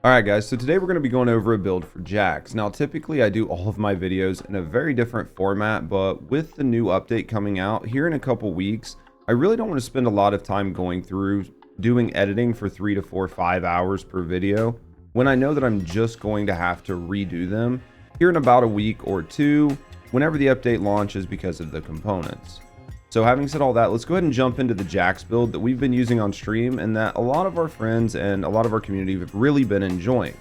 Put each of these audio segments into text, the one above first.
Alright guys, so today we're going to be going over a build for Jax. Now typically I do all of my videos in a very different format, but with the new update coming out here in a couple weeks, I really don't want to spend a lot of time going through doing editing for 3 to 4, 5 hours per video, when I know that I'm just going to have to redo them here in about a week or two, whenever the update launches because of the components. So having said all that, let's go ahead and jump into the Ajax build that we've been using on stream and that a lot of our friends and a lot of our community have really been enjoying.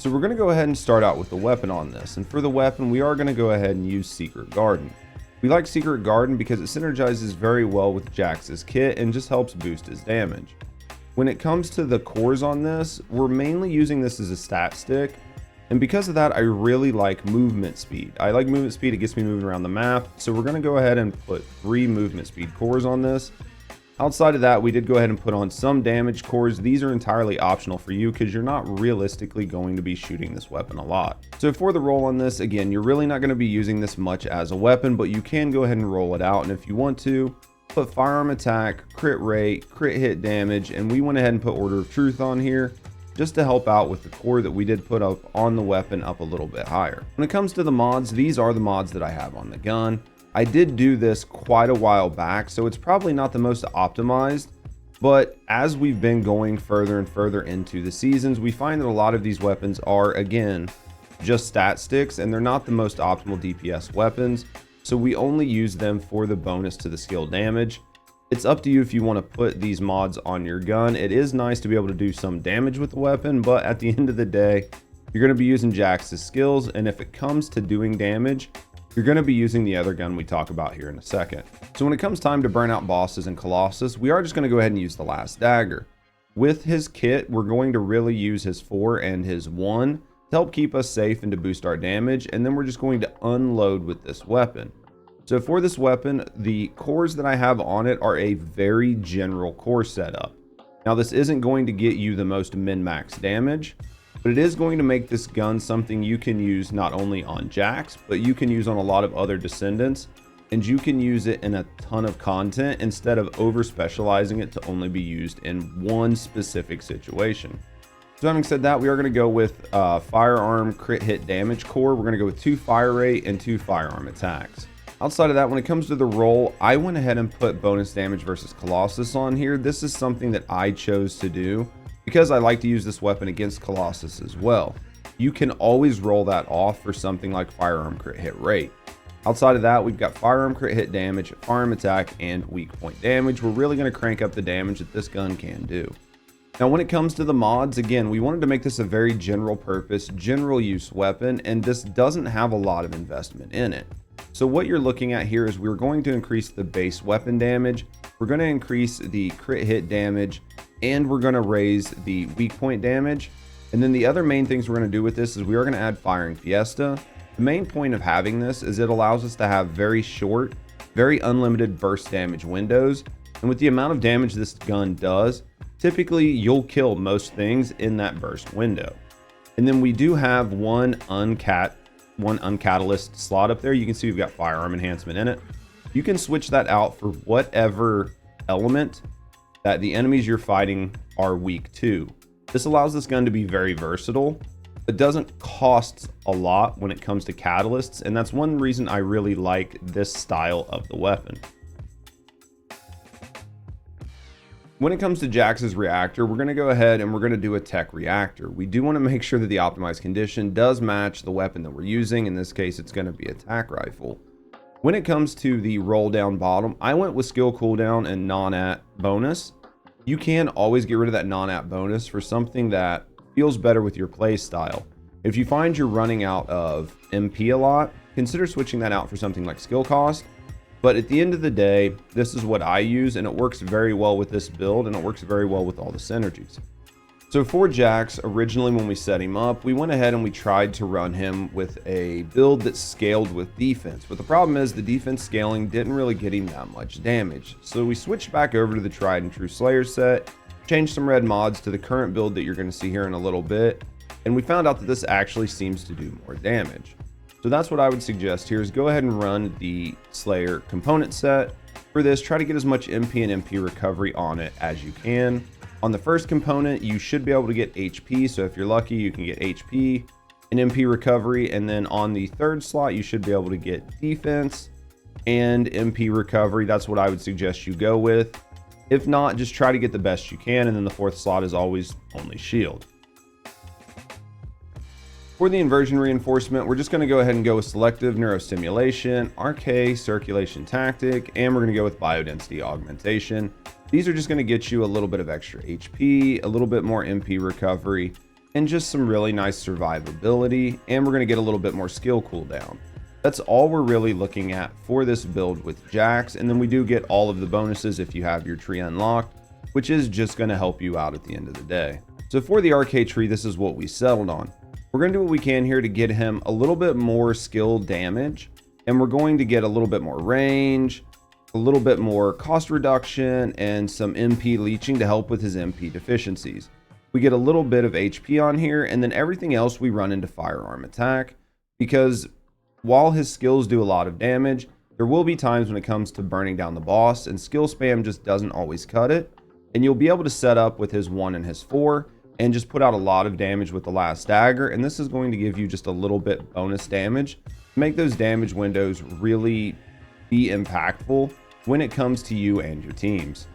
So we're going to go ahead and start out with the weapon on this, and for the weapon we are going to go ahead and use Secret Garden. We like Secret Garden because it synergizes very well with Jax's kit and just helps boost his damage. When it comes to the cores on this, we're mainly using this as a stat stick. And because of that, I really like movement speed. I like movement speed, it gets me moving around the map. So we're going to go ahead and put 3 movement speed cores on this. Outside of that, we did go ahead and put on some damage cores. These are entirely optional for you because you're not realistically going to be shooting this weapon a lot. So for the roll on this, again, you're really not going to be using this much as a weapon, but you can go ahead and roll it out. And if you want to, put firearm attack, crit rate, crit hit damage, and we went ahead and put Order of Truth on here, just to help out with the core that we did put up on the weapon up a little bit higher. When it comes to the mods, these are the mods that I have on the gun. I did do this quite a while back, so it's probably not the most optimized, but as we've been going further and further into the seasons, we find that a lot of these weapons are, again, just stat sticks, and they're not the most optimal DPS weapons, so we only use them for the bonus to the skill damage. It's up to you if you want to put these mods on your gun. It is nice to be able to do some damage with the weapon, but at the end of the day, you're going to be using Jax's skills, and if it comes to doing damage, you're going to be using the other gun we talk about here in a second. So when it comes time to burn out bosses in Colossus, we are just going to go ahead and use the last dagger. With his kit, we're going to really use his 4 and his 1 to help keep us safe and to boost our damage, and then we're just going to unload with this weapon. So for this weapon, the cores that I have on it are a very general core setup. Now this isn't going to get you the most min-max damage, but it is going to make this gun something you can use not only on Jax, but you can use on a lot of other descendants, and you can use it in a ton of content instead of over specializing it to only be used in one specific situation. So having said that, we are going to go with firearm crit hit damage core. We're going to go with 2 fire rate and 2 firearm attacks. Outside of that, when it comes to the roll, I went ahead and put bonus damage versus Colossus on here. This is something that I chose to do because I like to use this weapon against Colossus as well. You can always roll that off for something like firearm crit hit rate. Outside of that, we've got firearm crit hit damage, firearm attack, and weak point damage. We're really going to crank up the damage that this gun can do. Now when it comes to the mods, again, we wanted to make this a very general purpose, general use weapon, and this doesn't have a lot of investment in it. So what you're looking at here is we're going to increase the base weapon damage, we're going to increase the crit hit damage, and we're going to raise the weak point damage. And then the other main things we're going to do with this is we are going to add Firing Fiesta. The main point of having this is it allows us to have very short, very unlimited burst damage windows. And with the amount of damage this gun does, typically you'll kill most things in that burst window. And then we do have one uncatalyst slot up there. You can see we've got firearm enhancement in it. You can switch that out for whatever element that the enemies you're fighting are weak to. This allows this gun to be very versatile, but doesn't cost a lot when it comes to catalysts, and that's one reason I really like this style of the weapon. When it comes to Jax's reactor, we're going to go ahead and we're going to do a tech reactor. We do want to make sure that the optimized condition does match the weapon that we're using. In this case, it's going to be a tac rifle. When it comes to the roll down bottom, I went with skill cooldown and non-at bonus. You can always get rid of that non-at bonus for something that feels better with your play style. If you find you're running out of MP a lot, consider switching that out for something like skill cost. But at the end of the day, this is what I use, and it works very well with this build, and it works very well with all the synergies. So for Jax, originally when we set him up, we went ahead and we tried to run him with a build that scaled with defense. But the problem is the defense scaling didn't really get him that much damage. So we switched back over to the tried and true Slayer set, changed some red mods to the current build that you're going to see here in a little bit, and we found out that this actually seems to do more damage. So that's what I would suggest here is go ahead and run the Slayer component set. For this, try to get as much MP and MP recovery on it as you can. On the first component, you should be able to get HP. So if you're lucky, you can get HP and MP recovery. And then on the third slot, you should be able to get defense and MP recovery. That's what I would suggest you go with. If not, just try to get the best you can. And then the fourth slot is always only shield. For the inversion reinforcement, we're just going to go ahead and go with selective neurostimulation, Arche circulation tactic, and we're going to go with biodensity augmentation. These are just going to get you a little bit of extra HP, a little bit more MP recovery, and just some really nice survivability. And we're going to get a little bit more skill cooldown. That's all we're really looking at for this build with Jax. And then we do get all of the bonuses if you have your tree unlocked, which is just going to help you out at the end of the day. So for the Arche tree, this is what we settled on. We're going to do what we can here to get him a little bit more skill damage, and we're going to get a little bit more range, a little bit more cost reduction, and some MP leeching to help with his MP deficiencies. We get a little bit of HP on here, and then everything else we run into firearm attack, because while his skills do a lot of damage, there will be times when it comes to burning down the boss, and skill spam just doesn't always cut it, and you'll be able to set up with his 1 and his 4, and just put out a lot of damage with the last dagger. And this is going to give you just a little bit bonus damage to make those damage windows really be impactful when it comes to you and your teams.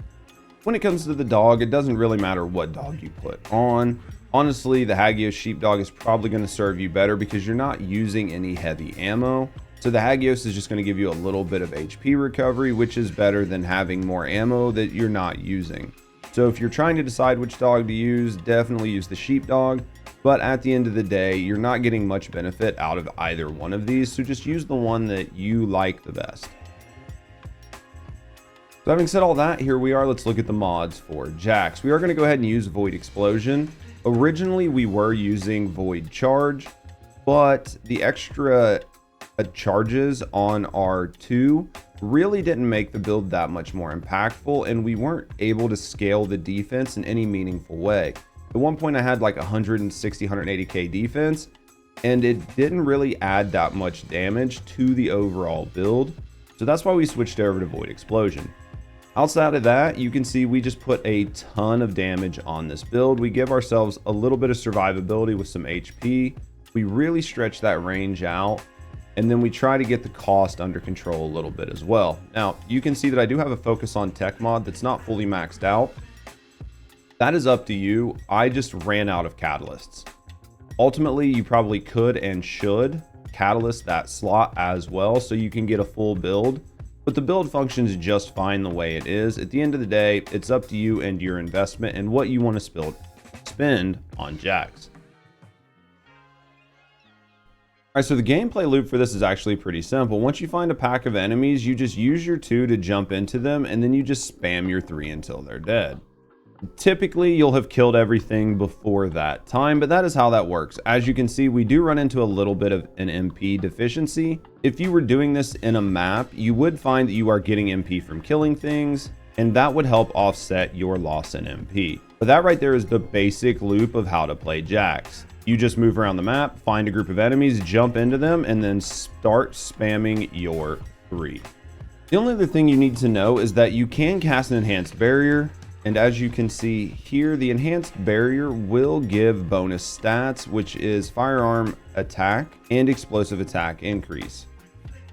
When it comes to the dog, it doesn't really matter what dog you put on. Honestly, the Hagios sheepdog is probably going to serve you better because you're not using any heavy ammo. So the Hagios is just going to give you a little bit of HP recovery, which is better than having more ammo that you're not using. So if you're trying to decide which dog to use, definitely use the sheepdog. But at the end of the day, you're not getting much benefit out of either one of these. So just use the one that you like the best. So having said all that, here we are. Let's look at the mods for Jax. We are going to go ahead and use Void Explosion. Originally, we were using Void Charge, but the extra charges on R2 really didn't make the build that much more impactful, and we weren't able to scale the defense in any meaningful way. At one point I had like 160, 180k defense, and it didn't really add that much damage to the overall build. So that's why we switched over to Void Explosion. Outside of that, you can see we just put a ton of damage on this build. We give ourselves a little bit of survivability with some HP. We really stretch that range out. And then we try to get the cost under control a little bit as well. Now, you can see that I do have a focus on tech mod that's not fully maxed out. That is up to you. I just ran out of catalysts. Ultimately, you probably could and should catalyst that slot as well so you can get a full build. But the build functions just fine the way it is. At the end of the day, it's up to you and your investment and what you want to spend on Jax. Alright, so the gameplay loop for this is actually pretty simple. Once you find a pack of enemies, you just use your 2 to jump into them, and then you just spam your 3 until they're dead. Typically, you'll have killed everything before that time, but that is how that works. As you can see, we do run into a little bit of an MP deficiency. If you were doing this in a map, you would find that you are getting MP from killing things, and that would help offset your loss in MP. But that right there is the basic loop of how to play Jax. You just move around the map, find a group of enemies, jump into them, and then start spamming your 3. The only other thing you need to know is that you can cast an enhanced barrier, and as you can see here, the enhanced barrier will give bonus stats, which is firearm attack and explosive attack increase.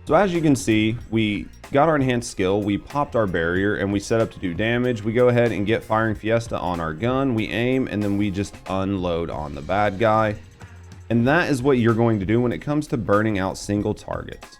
So as you can see, we got our enhanced skill, we popped our barrier, and we set up to do damage. We go ahead and get Firing Fiesta on our gun, we aim, and then we just unload on the bad guy. And that is what you're going to do when it comes to burning out single targets.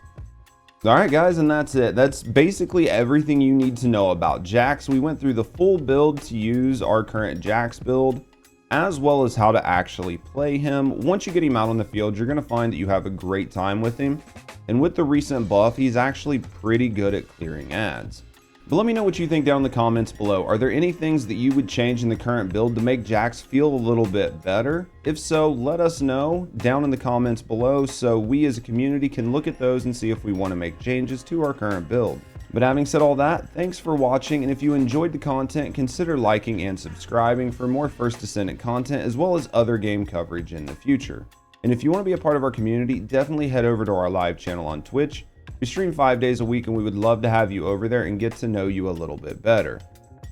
Alright guys, and that's it. That's basically everything you need to know about Jax. We went through the full build to use our current Jax build, as well as how to actually play him. Once you get him out on the field, you're going to find that you have a great time with him. And with the recent buff, he's actually pretty good at clearing ads. But let me know what you think down in the comments below. Are there any things that you would change in the current build to make Jax feel a little bit better? If so, let us know down in the comments below so we as a community can look at those and see if we want to make changes to our current build. But having said all that, thanks for watching, and if you enjoyed the content, consider liking and subscribing for more First Descendant content as well as other game coverage in the future. And if you want to be a part of our community, definitely head over to our live channel on Twitch. We stream 5 days a week, and we would love to have you over there and get to know you a little bit better.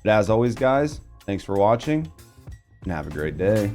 But as always, guys, Thanks for watching, and have a great day.